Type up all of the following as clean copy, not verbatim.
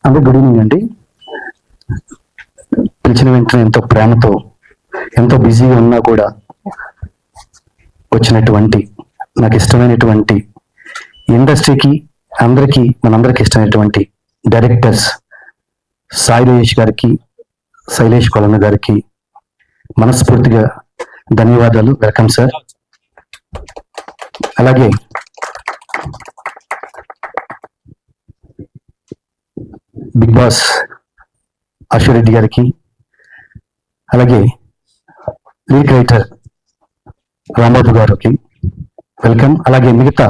అందరూ good evening అండి. పిలిచిన వెంటనే ఎంతో ప్రేమతో, ఎంతో బిజీగా ఉన్నా కూడా వచ్చినటువంటి, నాకు ఇష్టమైనటువంటి ఇండస్ట్రీకి అందరికీ, మనందరికీ ఇష్టమైనటువంటి డైరెక్టర్స్ సాయిలేష్ గారికి, శైలేష్ కొలన్న గారికి మనస్ఫూర్తిగా ధన్యవాదాలు. Welcome sir. అలాగే బిగ్ బాస్ అశ్వరెడ్డి గారికి, అలాగే లీడ్ రైటర్ రాంబాబు గారికి వెల్కమ్. అలాగే మిగతా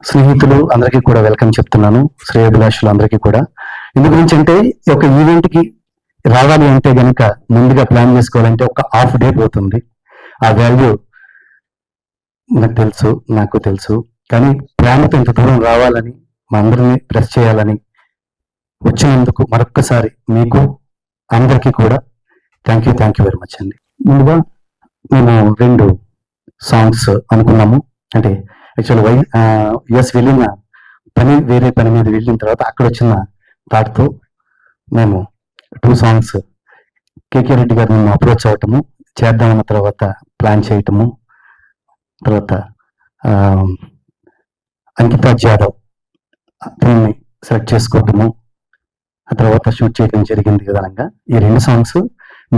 స్నేహితులు అందరికీ కూడా వెల్కమ్ చెప్తున్నాను, శ్రేయోభిలాషులు అందరికీ కూడా. ఇందు గురించి అంటే ఒక ఈవెంట్కి రావాలి అంటే కనుక ముందుగా ప్లాన్ చేసుకోవాలంటే ఒక హాఫ్ డే పోతుంది. ఆ వాల్యూ నాకు తెలుసు. కానీ ప్రేమతో ఇంత దూరం రావాలని, మా అందరినీ ప్రెస్ చేయాలని వచ్చినందుకు మరొక్కసారి మీకు అందరికీ కూడా థ్యాంక్ యూ వెరీ మచ్ అండి. ముందుగా మేము 2 సాంగ్స్ అనుకున్నాము. అంటే యాక్చువల్ యుఎస్ వెళ్ళిన వేరే పని మీద వెళ్ళిన తర్వాత అక్కడ వచ్చిన థాట్తో మేము 2 సాంగ్స్ కేకే రెడ్డి గారిని మేము అప్రోచ్ అవటము, చేద్దామన్న తర్వాత ప్లాన్ చేయటము, తర్వాత అంకితా జాదవ్ దీన్ని సెలెక్ట్ చేసుకోవటము, ఆ తర్వాత షూట్ చేయడం జరిగింది. విధానంగా ఈ 2 సాంగ్స్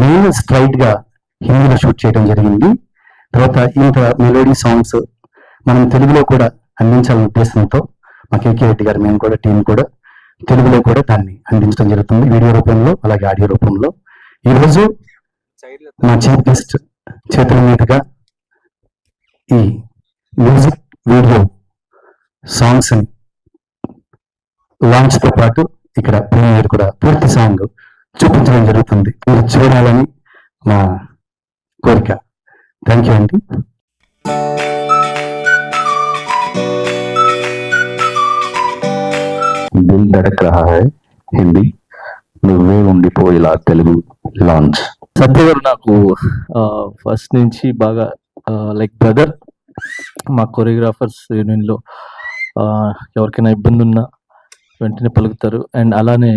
మెయిన్ స్ట్రైట్ గా హిందీలో షూట్ చేయడం జరిగింది. తర్వాత ఇంత మెలోడీ సాంగ్స్ మనం తెలుగులో కూడా అందించాలనే ఉద్దేశంతో మా కేకే రెడ్డి గారు, మేము కూడా టీం కూడా తెలుగులో కూడా దాన్ని అందించడం జరుగుతుంది, వీడియో రూపంలో అలాగే ఆడియో రూపంలో. ఈరోజు మా చీఫ్ గెస్ట్ చేతుల మీదుగా ఈ మ్యూజిక్ వీడియో సాంగ్స్ ని లాంచ్ తో పాటు ఇక్కడ ప్రీమియర్ కూడా పూర్తి సాంగ్ చూపించడం జరుగుతుంది. మీరు చూడాలని మా కోరిక. థ్యాంక్ యూ అండి. దిల్ ధడక్ రహా హై హిందీ, నువ్వే ఉండిపోయేలా తెలుగు లాంచ్. సత్య గారు నాకు ఫస్ట్ నుంచి బాగా లైక్ బ్రదర్. మా కొరియోగ్రాఫర్స్ యూనియన్లో ఎవరికైనా ఇబ్బంది ఉన్నా వెంటనే పలుకుతారు. అండ్ అలానే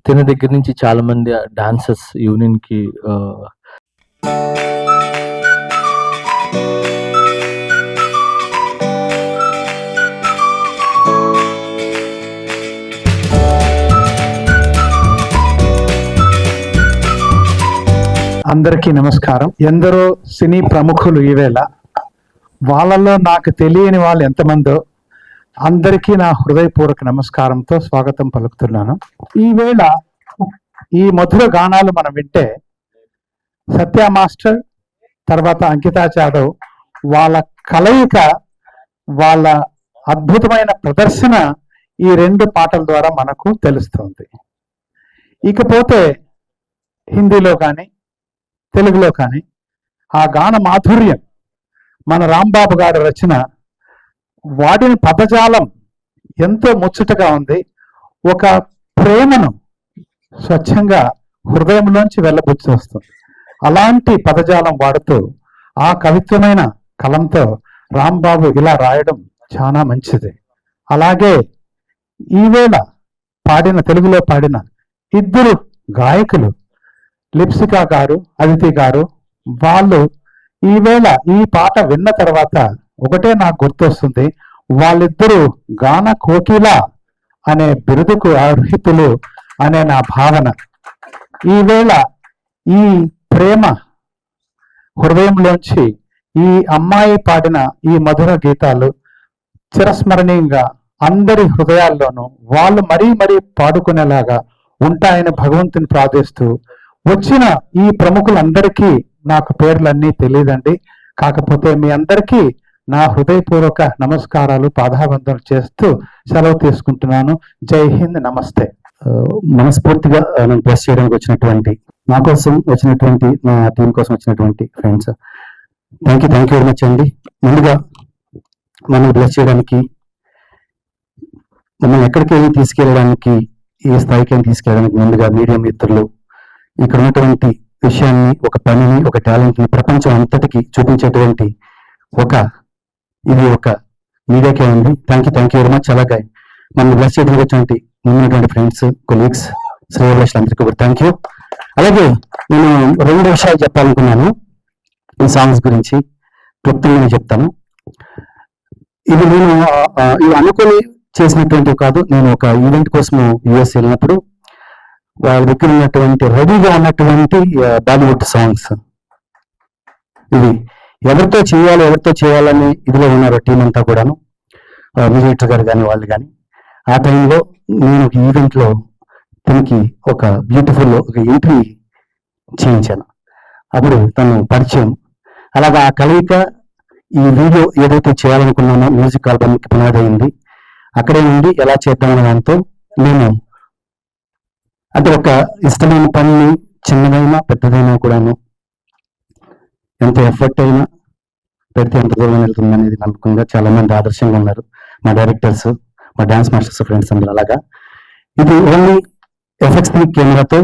తిన దగ్గర నుంచి చాలా మంది డాన్సర్స్ యూనియన్కి అందరికీ నమస్కారం. ఎందరో సినీ ప్రముఖులు ఈవేళ, వాళ్ళలో నాకు తెలియని వాళ్ళు ఎంతమందో అందరికీ నా హృదయపూర్వక నమస్కారంతో స్వాగతం పలుకుతున్నాను. ఈవేళ ఈ మధుర గానాలు మనం వింటే సత్య మాస్టర్ తర్వాత అంకితా జాదవ్ వాళ్ళ కలయిక, వాళ్ళ అద్భుతమైన ప్రదర్శన ఈ 2 పాటల ద్వారా మనకు తెలుస్తుంది. ఇకపోతే హిందీలో కానీ తెలుగులో కానీ ఆ గాన మాధుర్యం, మన రాంబాబు గారి రచన, వాడిన పదజాలం ఎంతో ముచ్చటగా ఉంది. ఒక ప్రేమను స్వచ్ఛంగా హృదయంలోంచి వెళ్ళబుచ్చి వస్తుంది. అలాంటి పదజాలం వాడుతూ ఆ కవిత్వమైన కలంతో రాంబాబు ఇలా రాయడం చాలా మంచిది. అలాగే ఈవేళ తెలుగులో పాడిన 2 గాయకులు, లిప్సికా గారు, అదితి గారు, వాళ్ళు ఈవేళ ఈ పాట విన్న తర్వాత ఒకటే నాకు గుర్తొస్తుంది, వాళ్ళిద్దరూ గాన కోకిల అనే బిరుదుకు అర్హితులు అనే నా భావన. ఈవేళ ఈ ప్రేమ హృదయంలోంచి ఈ అమ్మాయి పాడిన ఈ మధుర గీతాలు చిరస్మరణీయంగా అందరి హృదయాల్లోనూ వాళ్ళు మరీ పాడుకునేలాగా ఉంటాయని భగవంతుని ప్రార్థిస్తూ, వచ్చిన ఈ ప్రముఖులందరికీ నాకు పేర్లన్నీ తెలియదండి. కాకపోతే మీ అందరికీ నా హృదయపూర్వక నమస్కారాలు, పాదాబంధనలు చేస్తూ సెలవు తీసుకుంటున్నాను. జై హింద్, నమస్తే. మనస్ఫూర్తిగా నేను ప్రెస్ చేయడానికి వచ్చినటువంటి, నా కోసం వచ్చినటువంటి, నా టీం కోసం వచ్చినటువంటి friends, thank you very much అండి. ముందుగా మనం బ్లెస్ చేయడానికి, మమ్మల్ని ఎక్కడికి తీసుకెళ్ళడానికి, ఏ స్థాయికి తీసుకెళ్ళడానికి ముందుగా మీడియా మిత్రులు, ఇక్కడ ఉన్నటువంటి విషయాన్ని, ఒక పనిని, ఒక టాలెంట్ని ప్రపంచం అంతటికి చూపించేటువంటి ఒక మీడియాకే ఉంది. Thank you very much. అలాగే మన బ్లెస్ చేయడానికి వచ్చినటువంటి ముందున్నటువంటి ఫ్రెండ్స్, కొలీగ్స్, శ్రేయభిలాషులందరికీ కూడా థ్యాంక్ యూ. అలాగే నేను 2 విషయాలు చెప్పాలనుకున్నాను ఈ సాంగ్స్ గురించి, క్లుప్తంగా చెప్తాను. ఇది నేను ఇవి అనుకుని చేసినటువంటి కాదు. నేను ఒక ఈవెంట్ కోసం యుఎస్ వెళ్ళినప్పుడు వాళ్ళ దగ్గర ఉన్నటువంటి రెడీగా ఉన్నటువంటి బాలీవుడ్ సాంగ్స్ ఇవి ఎవరితో చేయాలని ఇదిలో ఉన్నారు టీం అంతా కూడాను, మ్యూజిక్ గారు కానీ వాళ్ళు కానీ. ఆ టైంలో నేను ఒక ఈవెంట్లో తనకి ఒక బ్యూటిఫుల్ ఒక ఎంట్రీ చేయించాను. అప్పుడు తను పరిచయం. అలాగా ఆ కలయిక ఈ వీడియో ఏదైతే చేయాలనుకున్నానో మ్యూజిక్ ఆల్బమ్కి పునాది అయింది. అక్కడే నుండి ఎలా చేద్దామనే దాంతో నేను అంటే ఒక ఇష్టమైన పనిని చిన్నదైనా పెద్దదైనా కూడాను ఎంత ఎఫర్ట్ అయినా పెడితే ఎంత దూరం వెళ్తుంది అనేది నమ్మకంగా చాలా మంది ఆదర్శంగా ఉన్నారు. మా డైరెక్టర్స్, మా డాన్స్ మాస్టర్స్, ఫ్రెండ్స్ అందరూ. అలాగా ఇది ఓన్లీ FX3 కెమెరాతో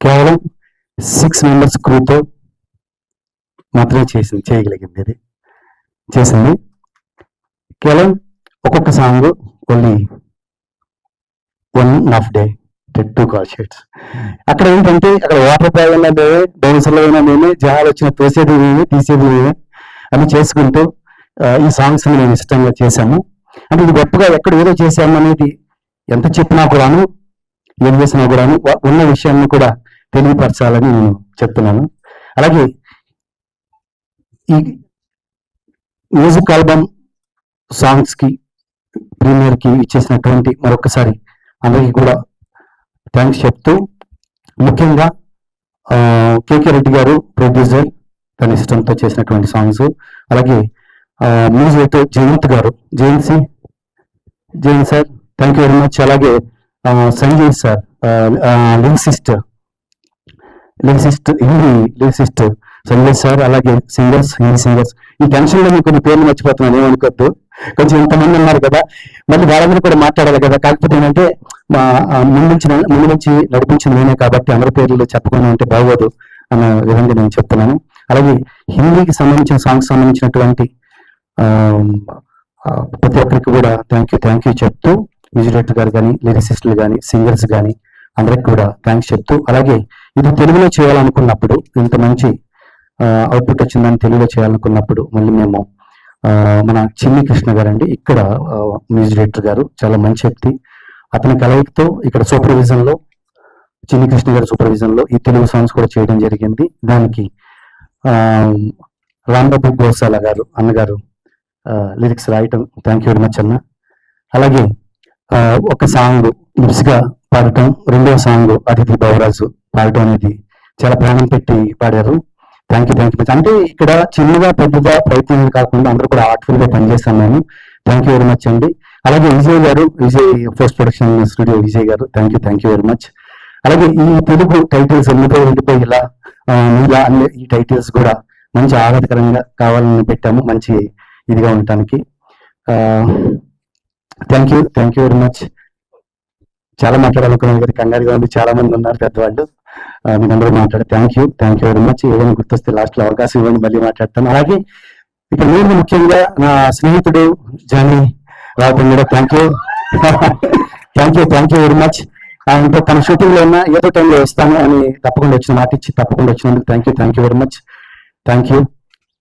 కేవలం 6 మెంబర్స్ క్రూతో మాత్రమే చేయగలిగింది. ఇది చేసింది కేవలం ఒక్కొక్క song only 1.5 day 2 call sheets. అక్కడ ఏంటంటే అక్కడ వాటర్ ప్రాబ్లం మేమే, డౌన్సర్లో అయినా మేమే, జనాలు వచ్చిన తోసేది మేమే, తీసేది మేమే అని చేసుకుంటూ ఈ సాంగ్స్ నేను ఇష్టంగా చేశాము. అంటే ఇది గొప్పగా ఎక్కడ ఏదో చేశాము అనేది ఎంత చెప్పినా కూడాను, ఏం చేసినా కూడాను ఉన్న విషయాన్ని కూడా తెలియపరచాలని నేను చెప్తున్నాను. అలాగే ఈ మ్యూజిక్ ఆల్బమ్ సాంగ్స్ కి ప్రీమియర్ కి ఇచ్చేసినటువంటి మరొకసారి అందరికీ కూడా థ్యాంక్స్ చెప్తూ, ముఖ్యంగా కేకే రెడ్డి గారు ప్రొడ్యూసర్, తన ఇష్టంతో చేసినటువంటి సాంగ్స్. అలాగే music Jayant garu, Jayant sir thank you very much. అలాగే Sanjay sir lyricist Sanjay sir. అలాగే హిందీ సింగర్స్. ఈ టెన్షన్ లో మీకు కొన్ని పేర్లు మర్చిపోతున్నాను, ఏమనుకోద్దు. కొంచెం ఇంతమంది ఉన్నారు కదా, మళ్ళీ వాళ్ళందరూ కూడా మాట్లాడాలి కదా. కాకపోతే ఏంటంటే మా ముందు నుంచి నడిపించింది నేనే కాబట్టి అందరి పేర్లు చెప్పకుండా ఉంటే బాగోదు అన్న విధంగా నేను చెప్తున్నాను. అలాగే హిందీకి సంబంధించిన సాంగ్స్ సంబంధించినటువంటి ప్రతి ఒక్కరికి కూడా థ్యాంక్ యూ చెప్తూ, మ్యూజిక్ డైరెక్టర్ గారు కానీ, లిరిసిస్టులు కానీ, సింగర్స్ కానీ అందరికి కూడా థ్యాంక్స్ చెప్తూ, అలాగే ఇది తెలుగులో చేయాలనుకున్నప్పుడు, ఇంత మంచి అవుట్పుట్ వచ్చిందని తెలుగులో చేయాలనుకున్నప్పుడు మళ్ళీ మేము మన చిన్ని కృష్ణ గారు అండి, ఇక్కడ మ్యూజిక్ డైరెక్టర్ గారు, చాలా మంచి వ్యక్తి. అతని కలయికతో ఇక్కడ సూపర్విజన్ లో, చిన్ని కృష్ణ గారి సూపర్విజన్ లో ఈ తెలుగు సాంగ్స్ కూడా చేయడం జరిగింది. దానికి రాంబాబు గోసాల గారు అన్నగారు లిరిక్స్ రాయటం, థ్యాంక్ యూ వెరీ మచ్ అన్న. అలాగే ఒక సాంగ్ లిప్స్ గా పాడటం, 2వ సాంగ్ అతిథి బావరాజు పాడటం అనేది చాలా ప్రాణం పెట్టి పాడారు. Thank you much. అంటే ఇక్కడ చిన్నగా పెద్దగా ప్రయత్నం కాకుండా అందరూ కూడా ఆర్ట్ఫుల్ గా పనిచేస్తాను నేను. థ్యాంక్ యూ వెరీ మచ్ అండి. అలాగే విజయ్ గారు, పోస్ట్ ప్రొడక్షన్ స్టూడియో విజయ్ గారు, థ్యాంక్ యూ వెరీ మచ్. అలాగే ఈ తెలుగు టైటిల్స్ వెళ్ళిపోయి ఇలా అన్ని ఈ టైటిల్స్ కూడా మంచి ఆహ్లాదకరంగా కావాలని పెట్టాము, మంచి ఇదిగా ఉండటానికి. Thank you very much. చాలా మాట్లాడాలనుకున్నాను కదా, కంగారుగా ఉంది, చాలా మంది ఉన్నారు పెద్దవాళ్ళు, మీరు అందరూ మాట్లాడారు. Thank you very much. ఏదైనా గుర్తొస్తే లాస్ట్ లో అవకాశం ఇవ్వండి, మళ్ళీ మాట్లాడతాను. అలాగే ఇక్కడ నేను ముఖ్యంగా నా స్నేహితుడు జానీ రావటం కూడా థ్యాంక్ యూ వెరీ మచ్. ఆయన తన షూటింగ్ లో ఉన్న ఏదో టైంలో వస్తాను అని తప్పకుండా వచ్చిన మాట ఇచ్చి తప్పకుండా వచ్చినందుకు థ్యాంక్ యూ వెరీ మచ్.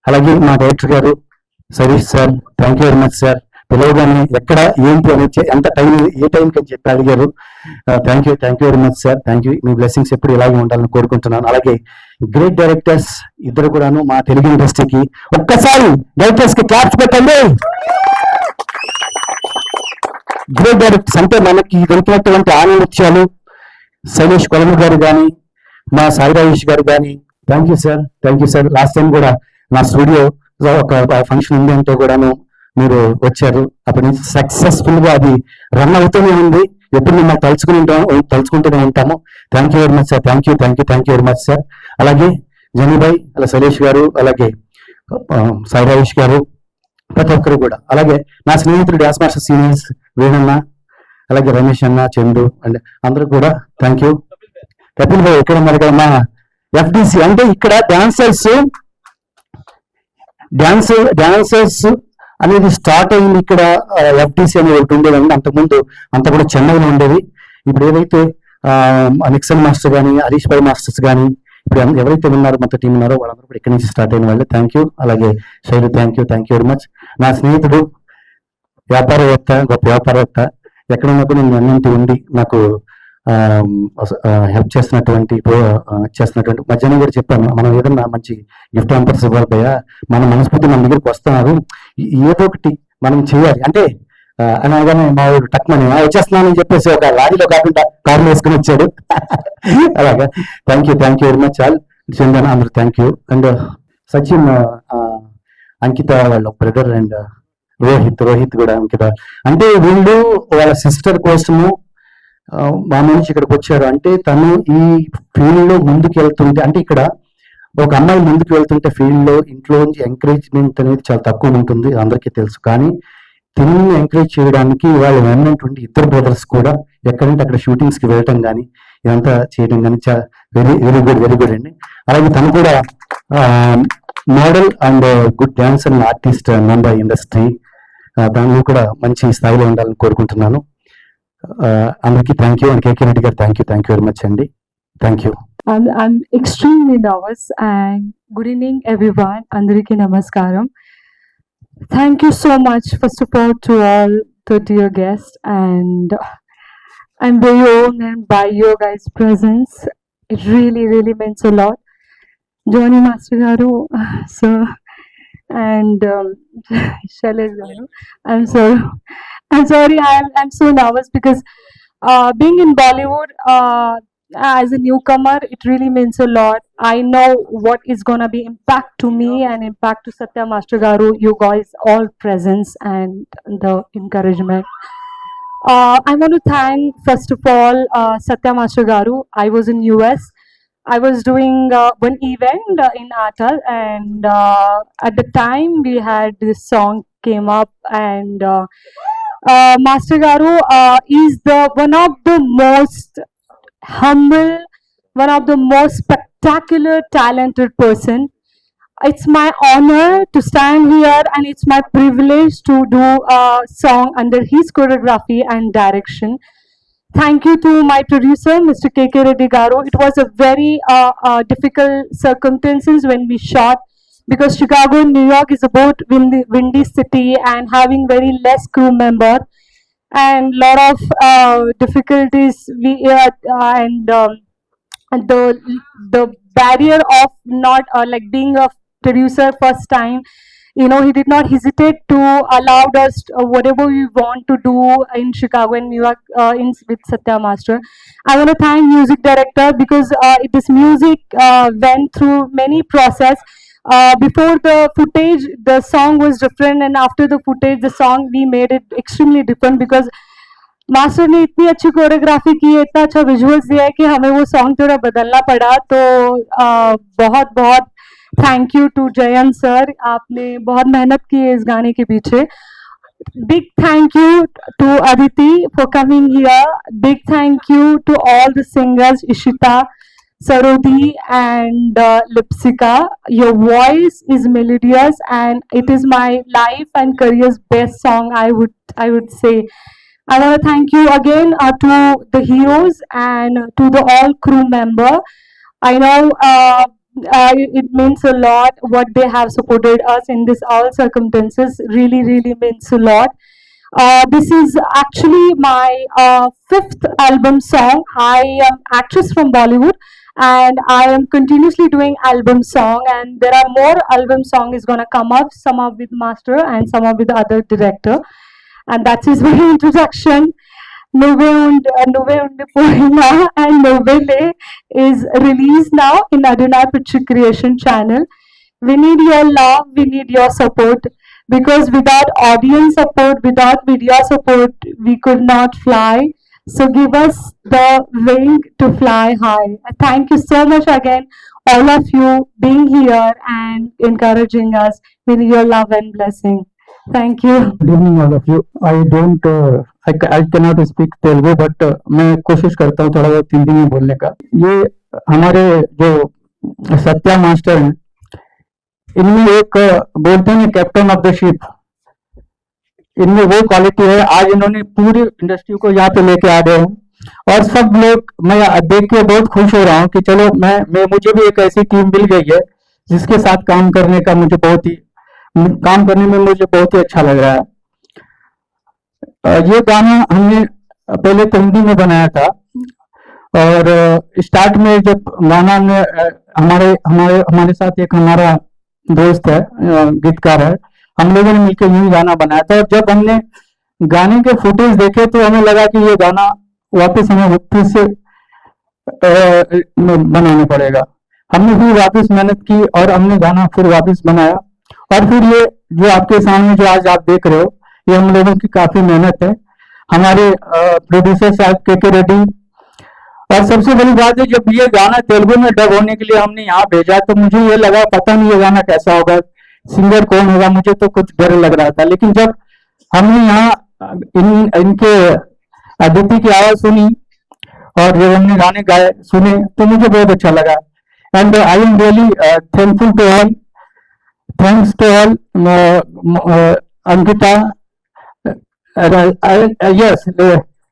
అలాగే మా director garu Sarish sir, thank you very much sir. పిలవగానే ఎక్కడ ఏంటి అని ఎంత టైం, ఏ టైంకి అని చెప్పి అడిగారు. Thank you very much sir. Me blessings ఎప్పుడు ఇలాగే ఉండాలని కోరుకుంటున్నాను. అలాగే గ్రేట్ డైరెక్టర్స్ ఇద్దరు కూడాను మా తెలుగు ఇండస్ట్రీకి, ఒక్కసారి డైరెక్టర్స్ కి క్లాప్స్ పెట్టండి. గ్రేట్ డైరెక్టర్స్ అంటే మనకి దొరికినటువంటి ఆనందత్యాలు, శైలేష్ కొలము గారు కానీ, మా సాయి రాజేష్ గారు కానీ, thank you sir. Last time కూడా నా స్టూడియో ఒక ఫంక్షన్ ఉంది అంటే కూడాను మీరు వచ్చారు. అప్పటి నుంచి సక్సెస్ఫుల్ గా అది రన్ అవుతూనే ఉంది. ఎప్పుడు మిమ్మల్ని తలుచుకుంటూనే ఉంటాము. Thank you very much sir. Thank you very much sir. అలాగే జనీబాయ్, అలా శైలేష్ గారు, అలాగే సాయి రాజేష్ గారు, ప్రతి ఒక్కరు కూడా. అలాగే నా స్నేహితుడు డాన్స్ మాస్టర్ సీనియర్స్ వేణన్న, అలాగే రమేష్ అన్న, చందు అండ్ అందరూ కూడా థ్యాంక్ యూ. కపిల్ భాయ్ ఎక్కడ ఉన్నారు కదా, మా FDC అంటే ఇక్కడ డాన్సర్స్ అనేది స్టార్ట్ అయింది ఇక్కడ ఎఫ్టీసీ అనేది ఒకటి ఉండేదండి. అంతకుముందు అంత కూడా చెన్నైలో ఉండేది. ఇప్పుడు ఏదైతే నిక్సన్ మాస్టర్ కానీ హరీష్ భాయ్ మాస్టర్స్ కానీ ఇప్పుడు ఎవరైతే ఉన్నారో మొత్తం టీం ఉన్నారో వాళ్ళందరూ కూడా ఇక్కడి నుంచి స్టార్ట్ అయిన వాళ్ళే. Thank you. అలాగే Sailu thank you very much. నా స్నేహితుడు వ్యాపారవేత్త, గొప్ప వ్యాపారవేత్త, ఎక్కడ ఉన్నప్పుడు నేను అన్నింటి ఉండి నాకు హెల్ప్ చేస్తున్నటువంటి మధ్యాహ్నం కూడా చెప్పాను, మనం ఏదన్నా మంచి గిఫ్ట్ హ్యాంపర్స్ ఇవ్వాలి, మన మనస్ఫూర్తి మన దగ్గరికి వస్తున్నారు, ఏదో ఒకటి మనం చేయాలి అంటే అనగానే మా వాడు టక్మని వచ్చేస్తున్నానని చెప్పేసి ఒక లారీలో కాకుండా కార్లు వేసుకుని వచ్చాడు. అలాగా thank you very much all. Chandan అందరూ థ్యాంక్ యూ. అండ్ సచిన్, అంకిత వాళ్ళ బ్రదర్, అండ్ రోహిత్ కూడా అంకిత. అంటే వీళ్ళు వాళ్ళ సిస్టర్ కోసము మా నుంచి ఇక్కడికి వచ్చారు. అంటే తను ఈ ఫీల్డ్ లో ముందుకు వెళ్తుంటే, అంటే ఇక్కడ ఒక అమ్మాయి ముందుకు వెళ్తుంటే ఫీల్డ్ లో ఇంట్లో నుంచి ఎంకరేజ్మెంట్ అనేది చాలా తక్కువ ఉంటుంది, అందరికీ తెలుసు. కానీ తిని ఎంకరేజ్ చేయడానికి వాళ్ళు ఉన్నటువంటి ఇద్దరు బ్రదర్స్ కూడా ఎక్కడంటే అక్కడ షూటింగ్స్ కి వెళ్ళటం కానీ ఇదంతా చేయడం కానీ వెరీ గుడ్ అండి. అలాగే తను కూడా model and good dance and artist Mumbai industry, తను కూడా మంచి స్థాయిలో ఉండాలని కోరుకుంటున్నాను. అందరికీ థ్యాంక్ యూ. అండ్ కేకే రెడ్డి గారు థ్యాంక్ యూ వెరీ మచ్ అండి. Thank you. I'm extremely nervous and good evening everyone. Andariki namaskaram. Thank you so much first of all to all the dear guests, and I'm very honored by your guys' presence. It really means a lot. Johnny Master Garu, sir, and Shailesh Garu. I'm sorry. I'm so nervous because being in Bollywood as a newcomer, it really means a lot. I know what is gonna be impact to me and impact to Satya Master Garu, you guys all presence and the encouragement. I want to thank first of all Satya Master Garu. I was in US. I was doing one event in Atal, and at the time we had this song came up, and Master Garu is the one of the most humble, one of the most spectacular, talented person. It's my honor to stand here, and it's my privilege to do a song under his choreography and direction. Thank you to my producer, Mr. KK Reddy Garu. It was a very difficult circumstances when we shot, because Chicago and New York is a both windy city and having very less crew member, and lot of difficulties we and the barrier of not like being a producer first time, you know, he did not hesitate to allow us whatever we want to do in Chicago and New York with Satya Master. I want to thank music director because this music went through many process. Before the footage, the song was different, and after the footage, the song we made it extremely different because master ने इतनी अच्छी choreography की है, इतना अच्छा visuals दिया है कि हमें वो सॉन्ग थोड़ा बदलना पड़ा. तो बहुत thank you to Jayant sir, आपने बहुत मेहनत की है इस गाने के पीछे. Big thank you to Aditi for coming here. Big thank you to all the singers, Ishita, Sarodi and Lipsika. Your voice is melodious and it is my life and career's best song, I would say. I want to thank you again to the heroes and to the all crew member. I know it means a lot what they have supported us in this all circumstances. Really means a lot. This is actually my 5th album song. I am actress from Bollywood and I am continuously doing album song, and there are more album song is gonna come up, some are with Master and some are with other director. And that is my introduction. Nuve Unde Poina and Novele is released now in Adonai Picture Creation channel. We need your love, we need your support, because without audience support, without media support, we could not fly. So give us the wing to fly high. Thank you so much again, all of you being here and encouraging us. We need your love and blessing. Thank you. Good evening all of you. I cannot speak Telugu, but मैं कोशिश करता हूँ थोड़ा बहुत हिंदी में बोलने का. ये हमारे जो सत्या मास्टर हैं, इनमें एक बोलते हैं कैप्टन ऑफ द शिप, इनमें वो क्वालिटी है, आज इन्होंने पूरी इंडस्ट्री को यहाँ पे लेके आ गए हैं। और सब लोग, मैं देख के बहुत खुश हो रहा हूँ कि चलो मैं मुझे भी एक ऐसी टीम मिल गई है जिसके साथ काम करने का काम करने में मुझे बहुत ही अच्छा लग रहा है। ये गाना हमने पहले तो हिंदी में बनाया था, और स्टार्ट में जब गाना ने हमारे हमारे हमारे साथ एक हमारा दोस्त है, गीतकार है, हम लोगों ने मिलकर यही गाना बनाया था। और जब हमने गाने के फुटेज देखे तो हमें लगा कि ये गाना वापस हमें फिर से बनाना पड़ेगा। हमने फिर वापस मेहनत की और हमने गाना फिर वापस बनाया, और फिर ये जो आपके सामने जो आज आप देख रहे हो, ये हम लोगों की काफी मेहनत है। हमारे प्रोड्यूसर साहब के रेड्डी। और सबसे बड़ी बात है, जब ये गाना तेलुगु में डब होने के लिए हमने यहाँ भेजा तो मुझे ये लगा पता नहीं ये गाना कैसा होगा, सिंगर कौन होगा, मुझे तो कुछ डर लग रहा था। लेकिन जब हमने यहाँ इनके अदिति की आवाज सुनी और जब हमने गाने गाए सुने तो मुझे बहुत अच्छा लगा। And I am really thankful to all, thanks to all Ankita, yes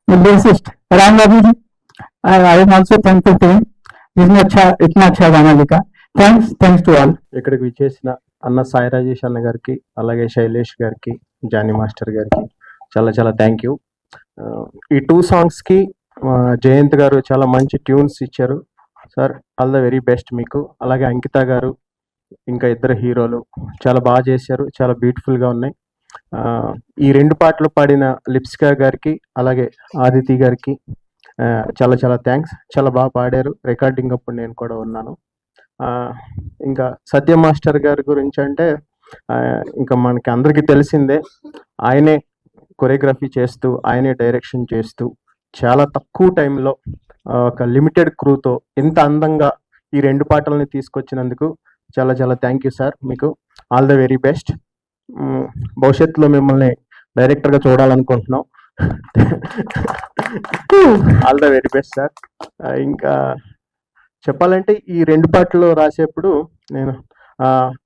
lyricist Ram Babu ji, I am also thankful to him जिसने इतना अच्छा गाना लिखा। Thanks to all. ఇక్కడికి విచ్చేసిన అన్న సాయి రాజేష్ అన్న గారికి, అలాగే శైలేష్ గారికి, జానీ మాస్టర్ గారికి చాలా చాలా థ్యాంక్ యూ. ఈ 2 సాంగ్స్కి జయంత్ గారు చాలా మంచి ట్యూన్స్ ఇచ్చారు sir, all the very best మీకు. అలాగే అంకిత గారు, ఇంకా ఇద్దరు హీరోలు చాలా బాగా చేశారు, చాలా బ్యూటిఫుల్గా ఉన్నాయి. ఈ 2 పాటలు పాడిన లిప్సికా గారికి, అలాగే ఆదితి గారికి చాలా చాలా థ్యాంక్స్. చాలా బాగా పాడారు, రికార్డింగ్ అప్పుడు నేను కూడా ఉన్నాను. ఇంకా సత్య మాస్టర్ గారి గురించి అంటే ఇంకా మనకి అందరికీ తెలిసిందే, ఆయనే కొరియోగ్రఫీ చేస్తూ, ఆయనే డైరెక్షన్ చేస్తూ, చాలా తక్కువ టైంలో ఒక లిమిటెడ్ క్రూతో ఇంత అందంగా ఈ 2 పాటల్ని తీసుకొచ్చినందుకు చాలా చాలా థ్యాంక్ యూ సార్. మీకు ఆల్ ద వెరీ బెస్ట్. భవిష్యత్తులో మిమ్మల్ని డైరెక్టర్గా చూడాలనుకుంటున్నాం. All the very best sir. ఇంకా చెప్పాలంటే ఈ 2 పాటలు రాసేప్పుడు నేను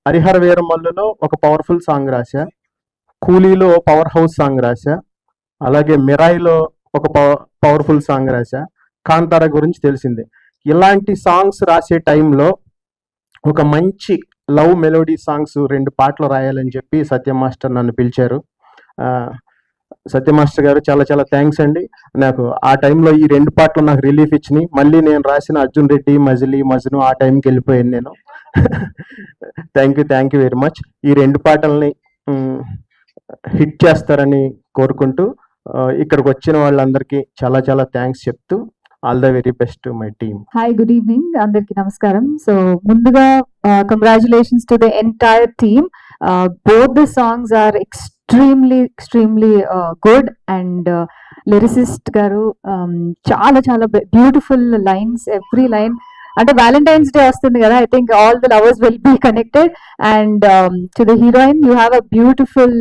హరిహర వీరమల్లులో ఒక పవర్ఫుల్ సాంగ్ రాశా, కూలీలో పవర్ హౌస్ సాంగ్ రాశా, అలాగే మిరాయిలో ఒక పవర్ఫుల్ సాంగ్ రాశా, కాంతార గురించి తెలిసిందే. ఇలాంటి సాంగ్స్ రాసే టైంలో ఒక మంచి లవ్ మెలోడీ సాంగ్స్ 2 పాటలు రాయాలని చెప్పి సత్య మాస్టర్ నన్ను పిలిచారు. సత్య మాస్టర్ గారు చాలా చాలా థ్యాంక్స్ అండి. నాకు ఆ టైంలో ఈ 2 పాటలు నాకు రిలీఫ్ ఇచ్చినాయి. మళ్ళీ నేను రాసిన అర్జున్ రెడ్డి, మజిలీ, మజ్ను ఆ టైంకి వెళ్ళిపోయాను నేను. Thank you very much. ఈ 2 పాటల్ని హిట్ చేస్తారని కోరుకుంటూ ఇక్కడికి వచ్చిన వాళ్ళందరికీ చాలా చాలా థ్యాంక్స్ చెప్తూ all the very best my team. Hi, good evening అందరికి నమస్కారం. సో ముందుగా congratulations to the entire team. Both the songs are extremely good, and lyricist garu చాలా చాలా బ్యూటిఫుల్ లైన్స్, ఎవ్రీ లైన్. అంటే వ్యాలంటైన్స్ డే వస్తుంది కదా, I think all the lovers will be connected. And to the heroine, you have a beautiful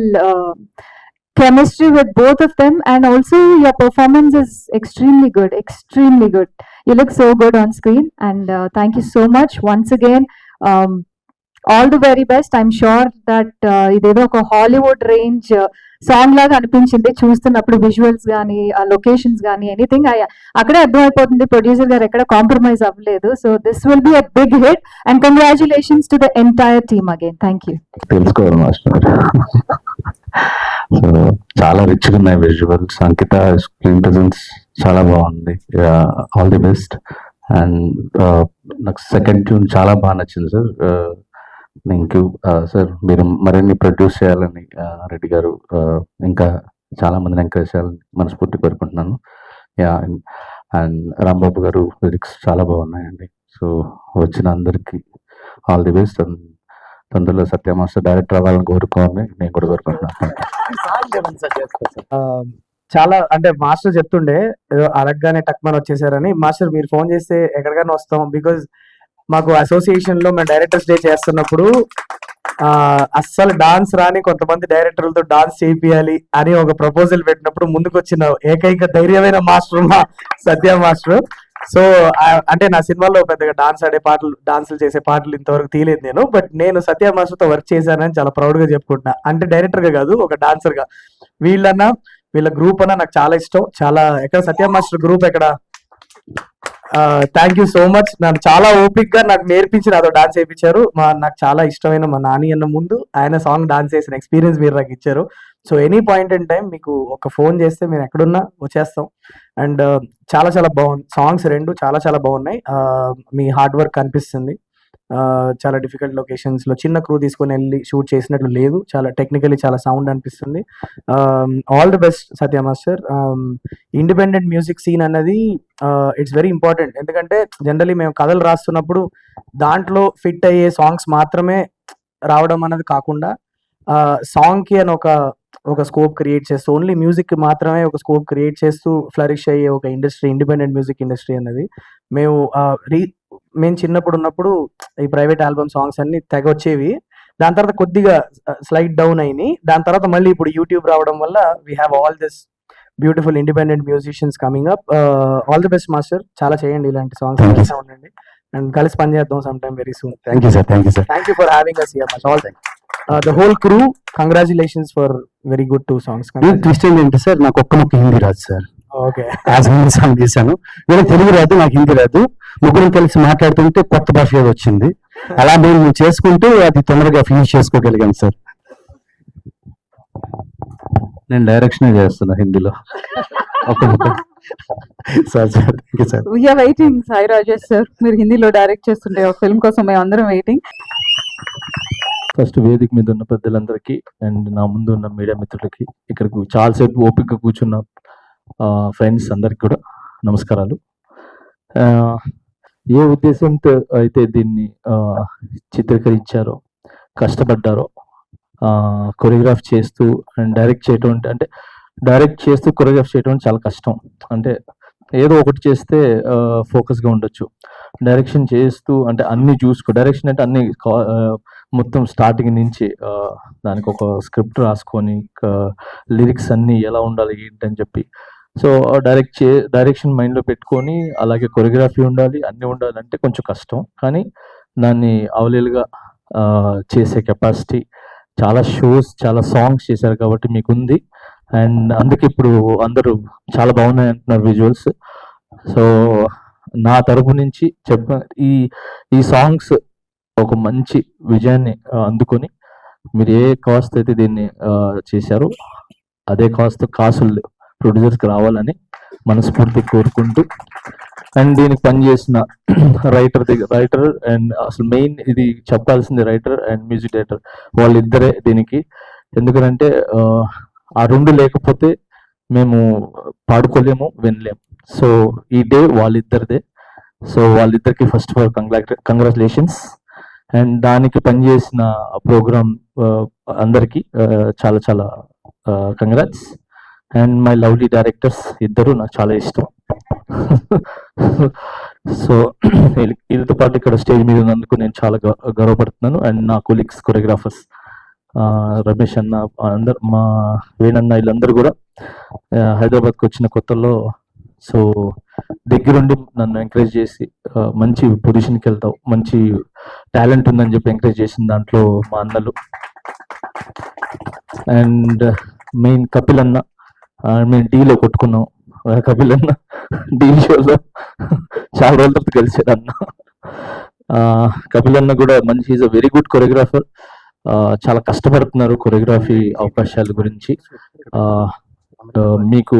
chemistry with both of them, and also your performance is extremely good. You look so good on screen, and thank you so much once again. All the very best. I'm sure that idedo oka Hollywood range song laga అనిపించింది చూస్తున్నప్పుడు, visuals గానీ, locations గానీ, anything అక్కడే అర్థమైపోతుంది producer గారు ఎక్కడ compromise అవ్వలేదు. So this will be a big hit, and congratulations to the entire team again. Thank you. తెలుసుకోవాలి మాస్టర్. సో చాలా రిచ్గా ఉన్నాయి విజువల్స్. అంకిత స్క్రీన్ ప్రెజెన్స్ చాలా బాగుంది. All the best. అండ్ నాకు సెకండ్ ట్యూన్ చాలా బాగా నచ్చింది సార్. Thank you sir. మీరు మరిన్ని ప్రొడ్యూస్ చేయాలని రెడ్డి గారు ఇంకా చాలా మందిని ఎంకరేజ్ చేయాలని మనస్ఫూర్తి కోరుకుంటున్నాను. అండ్ రాంబాబు గారు లిరిక్స్ చాలా బాగున్నాయండి. సో వచ్చిన అందరికీ ఆల్ ది బెస్ట్. తొందరలో సత్య మాస్టర్ డైరెక్టర్ అవ్వాలని కోరుకోవాలని నేను కూడా కోరుకుంటున్నాను. చాలా అంటే మాస్టర్ చెప్తుండే ఏదో అడగగానే టక్మన్ వచ్చేసారని. మాస్టర్ మీరు ఫోన్ చేస్తే ఎక్కడికైనా వస్తాం, బికాజ్ మాకు అసోసియేషన్ లో మేము డైరెక్టర్స్ డే చేస్తున్నప్పుడు అస్సలు డాన్స్ రాని కొంతమంది డైరెక్టర్లతో డాన్స్ చేయించాలి అని ఒక ప్రపోజల్ పెట్టినప్పుడు ముందుకు వచ్చిన ఏకైక ధైర్యమైన మాస్టర్ మా సత్య మాస్టర్. సో అంటే నా సినిమాలో పెద్దగా డాన్సులు చేసే పాటలు ఇంతవరకు తీయలేదు నేను. బట్ నేను సత్య మాస్టర్తో వర్క్ చేశానని చాలా ప్రౌడ్ గా చెప్పుకుంటున్నా. అంటే డైరెక్టర్ గా కాదు, ఒక డాన్సర్ గా. వీళ్ళ గ్రూప్ అన్న నాకు చాలా ఇష్టం. చాలా ఎక్కడ సత్య మాస్టర్ గ్రూప్ ఎక్కడ? Thank you so much. నన్ను చాలా ఓపిక్ గా నాకు నేర్పించి నాతో డాన్స్ చేయించారు. నాకు చాలా ఇష్టమైన మా నాని అన్న ముందు ఆయన సాంగ్ డాన్స్ చేసిన ఎక్స్పీరియన్స్ మీరు నాకు ఇచ్చారు. So any point in time మీకు ఒక ఫోన్ చేస్తే మీరు ఎక్కడున్నా వచ్చేస్తాం. అండ్ చాలా చాలా బాగుంది. సాంగ్స్ రెండు చాలా చాలా బాగున్నాయి. మీ హార్డ్ వర్క్ కనిపిస్తుంది. చాలా డిఫికల్ట్ లొకేషన్స్ లో చిన్న క్రూ తీసుకొని వెళ్ళి షూట్ చేసినట్లు లేదు. చాలా టెక్నికలీ చాలా సౌండ్ అనిపిస్తుంది. All the best Satya master. Independent music scene అన్నది ఇట్స్ వెరీ ఇంపార్టెంట్. ఎందుకంటే జనరలీ మేము కథలు రాస్తున్నప్పుడు దాంట్లో ఫిట్ అయ్యే సాంగ్స్ మాత్రమే రావడం అన్నది కాకుండా సాంగ్ కి అని ఒక స్కోప్ క్రియేట్ చేస్తూ, ఓన్లీ మ్యూజిక్ మాత్రమే ఒక స్కోప్ క్రియేట్ చేస్తూ ఫ్లరిష్ అయ్యే ఒక ఇండస్ట్రీ ఇండిపెండెంట్ మ్యూజిక్ ఇండస్ట్రీ అన్నది. మేము చిన్నప్పుడు ఉన్నప్పుడు ఈ ప్రైవేట్ ఆల్బమ్ సాంగ్స్ అన్ని తెగ వచ్చేవి. దాని తర్వాత కొద్దిగా స్లైడ్ డౌన్ అయినాయి. దాని తర్వాత మళ్ళీ ఇప్పుడు యూట్యూబ్ రావడం వల్ల we have all this beautiful independent musicians coming up. All the best master. చాలా చేయండి ఇలాంటి సాంగ్స్ చేస్తూ ఉండండి. అండ్ కలిసి పని చేద్దాం some time very soon. Thank you sir. Thank you for having us here. All the whole crew, congratulations for very good 2 songs. Twist ఏంటంటే sir, నాకు ఒక్క ముక్క హిందీ రాదు sir. Okay. As Hindi song చేశాను. వీళ్ళకి తెలుగు రాదు, నాకు హిందీ రాదు. ముగ్గురం కలిసి మాట్లాడుతుంటే కొత్త భాష ఏదో వచ్చింది. అలా మేము చేసుకుంటూ అది తొందరగా ఫినిష్ చేసుకోగలిగాం సార్. నేను డైరెక్షన్ చేస్తున్నా హిందీలో. Sir thank you sir. We are waiting Sai Rajesh sir, మీరు హిందీలో డైరెక్ట్ చేస్తుంటే ఒక ఫిల్మ్ కోసం మేము అందరం వెయిటింగ్. ఫస్ట్ వేదిక మీద ఉన్న పెద్దలందరికీ అండ్ నా ముందు ఉన్న మీడియా మిత్రులకి, ఇక్కడికి చాలాసేపు ఓపికగా కూర్చున్న ఫ్రెండ్స్ అందరికి కూడా నమస్కారాలు. ఏ ఉద్దేశంతో అయితే దీన్ని చిత్రీకరించారో, కష్టపడ్డారో, కొరియోగ్రాఫ్ చేస్తూ అండ్ డైరెక్ట్ చేయటం అంటే డైరెక్ట్ చేస్తూ కొరియోగ్రాఫ్ చేయటం చాలా కష్టం. అంటే ఏదో ఒకటి చేస్తే ఫోకస్గా ఉండొచ్చు. డైరెక్షన్ చేస్తూ అంటే అన్ని డైరెక్షన్ అంటే అన్ని మొత్తం స్టార్టింగ్ నుంచి దానికి ఒక స్క్రిప్ట్ రాసుకొని లిరిక్స్ అన్నీ ఎలా ఉండాలి ఏంటని చెప్పి, సో డైరెక్షన్ మైండ్లో పెట్టుకొని అలాగే కొరియోగ్రఫీ ఉండాలి, అన్నీ ఉండాలంటే కొంచెం కష్టం. కానీ దాన్ని అవలీలుగా చేసే కెపాసిటీ, చాలా షోస్ చాలా సాంగ్స్ చేశారు కాబట్టి మీకు ఉంది. అండ్ అందుకే ఇప్పుడు అందరూ చాలా బాగున్నాయి అంటున్నారు విజువల్స్. సో నా తరపు నుంచి ఈ సాంగ్స్ ఒక మంచి విజయాన్ని అందుకొని మీరు ఏ కాస్ట్ అయితే దీన్ని చేశారో అదే కాసులు ప్రొడ్యూసర్స్కి రావాలని మనస్ఫూర్తి కోరుకుంటూ, అండ్ దీనికి పనిచేసిన రైటర్ అండ్ అసలు మెయిన్ ఇది చెప్పాల్సింది రైటర్ అండ్ మ్యూజిక్ డైరెక్టర్ వాళ్ళిద్దరే దీనికి. ఎందుకంటే ఆ రెండు లేకపోతే మేము పాడుకోలేము, వినలేము. సో ఈ డే వాళ్ళిద్దరిదే. సో వాళ్ళిద్దరికి first of all congratulations. And దానికి పనిచేసిన ప్రోగ్రామ్ అందరికీ చాలా చాలా congrats. And my lovely directors ఇద్దరు నాకు చాలా ఇష్టం. సో వీళ్ళతో పాటు ఇక్కడ స్టేజ్ మీద ఉన్నందుకు నేను చాలా గర్వపడుతున్నాను. అండ్ నా కొలీగ్స్ కొరియోగ్రాఫర్స్ రమేష్ అన్న, అందరు మా వేణన్న, వీళ్ళందరూ కూడా హైదరాబాద్కి వచ్చిన కొత్తలో సో దగ్గరుండి నన్ను ఎంకరేజ్ చేసి మంచి పొజిషన్కి వెళ్తావు, మంచి టాలెంట్ ఉందని చెప్పి ఎంకరేజ్ చేసిన దాంట్లో మా అన్నలు. అండ్ మెయిన్ కపిల్ అన్న, మేము డీలో కొట్టుకున్నాం. కపిల్ అన్న డీ షోలో చాలా రోజుల తర్వాత కలిసాడు అన్న. కపిల్ అన్న కూడా మంచి, is a very good choreographer. చాలా కష్టపడుతున్నారు కొరియోగ్రఫీ అవకాశాల గురించి. మీకు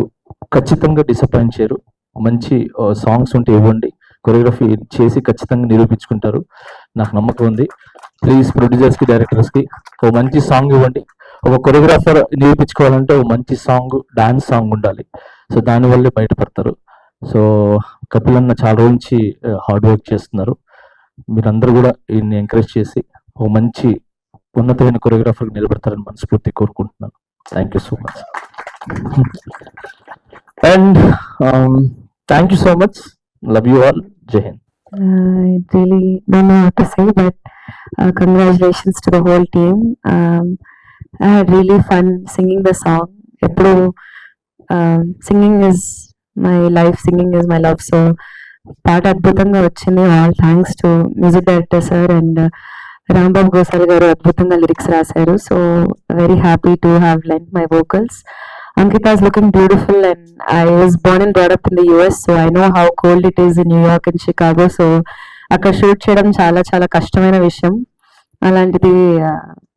ఖచ్చితంగా డిసప్పాయింట్ చేయరు. మంచి సాంగ్స్ ఉంటే ఇవ్వండి, కొరియోగ్రఫీ చేసి ఖచ్చితంగా నిరూపించుకుంటారు, నాకు నమ్మకం ఉంది. ప్లీజ్ ప్రొడ్యూసర్స్కి డైరెక్టర్స్కి ఒక మంచి సాంగ్ ఇవ్వండి. ఒక కొరియోగ్రాఫర్ నిరూపించుకోవాలంటే ఒక మంచి సాంగ్, డాన్స్ సాంగ్ ఉండాలి. సో దానివల్లే బయటపడతారు. సో కపిల్ అన్న చాలా రోజు నుంచి హార్డ్ వర్క్ చేస్తున్నారు. మీరందరూ కూడా ఈయన్ని ఎంకరేజ్ చేసి ఒక మంచి ఉన్నతమైన కొరియోగ్రాఫర్ నిలబెడతారని మనస్ఫూర్తి కోరుకుంటున్నాను. Thank you so much. And thank you so much. Love you all. జై Hind. I really don't know what to say, but congratulations to the whole team. I had really fun singing the song. Singing is my life, singing is my love. So పాట అద్భుతంగా వచ్చింది. All thanks to music director sir and Rambabu Gosala garu అద్భుతంగా lyrics రాశారు. So very happy to have lent my vocals. Ankita is looking beautiful and I was born and brought up in the US, so I know how cold it is in New York and Chicago. So అక్కడ shoot చేయడం చాలా చాలా కష్టమైన విషయం. అలాంటిది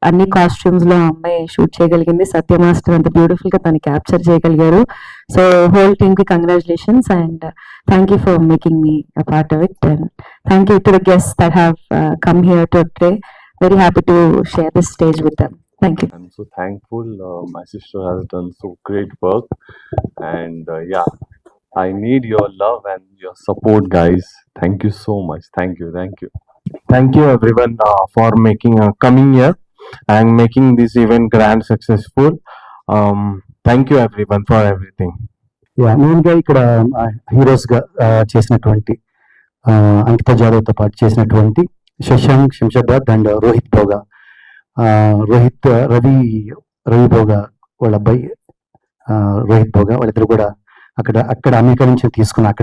అన్ని costumes లో అమ్మాయి షూట్ చేయగలిగింది. సత్య మాస్టర్ అంత బ్యూటిఫుల్ గా తను క్యాప్చర్ చేయగలిగారు. సో హోల్ టీమ్ కి congratulations and thank you for making me a part of it and thank you to the guests that have come here today. Very happy to share this stage with them. Thank you. I'm so thankful. My sister has done so great work, and yeah, I need your love and your support, guys. Thank you so much. Thank you. Thank you everyone for making coming here and making this event grand successful. Thank you everyone for everything. మెయిన్గా ఇక్కడ heroes గా చేసినటువంటి అంకిత జాదవ్ తో పాటు చేసినటువంటి Shashank Shamshabad and Rohit Bhoga, Ravi Bhoga వాళ్ళ అబ్బాయి రోహిత్ భోగా, వాళ్ళిద్దరు కూడా అక్కడ అమెరికా నుంచి తీసుకున్నాను.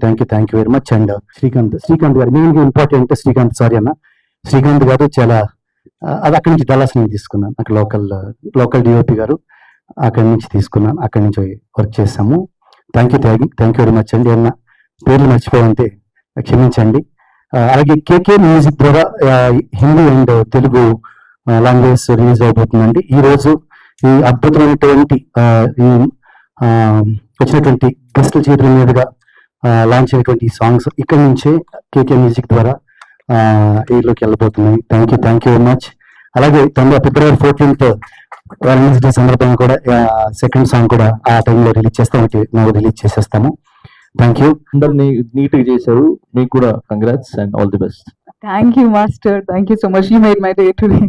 Thank you very much. And Srikanth గారు మెయిన్గా ఇంపార్టెంట్. శ్రీకాంత్ గారు చాలా అది అక్కడి నుంచి డల్లాస్ నుంచి తీసుకున్నాను. అక్కడ లోకల్ డిఓపి గారు అక్కడి నుంచి తీసుకున్నాను. అక్కడి నుంచి వర్క్ చేసాము. థ్యాంక్ యూ వెరీ మచ్ అండి. ఏమన్నా పేర్లు మర్చిపోవంటే క్షమించండి. అలాగే కేకే మ్యూజిక్ ద్వారా Hindi and Telugu language release అవబోతుందండి. ఈ రోజు ఈ అద్భుతమైనటువంటి వచ్చినటువంటి గెస్టుల చేతుల మీదుగా లాంచ్ అయినటువంటి ఈ సాంగ్స్ ఇక్కడి నుంచే కేకే మ్యూజిక్ ద్వారా ఈలోకి వెళ్ళబోతున్నాయి. Thank you very much. అలాగే February 14th వాలెంటైన్స్ డే సందర్భంగా కూడా సెకండ్ సాంగ్ కూడా ఆ టైంలో రిలీజ్ చేస్తాం. రిలీజ్ చేసేస్తాము. Thank you. అందరినీ నీట్ గా చేశారు. మీకు కూడా congrats and all the best. Thank you, Master. Thank you so much. You made my day today.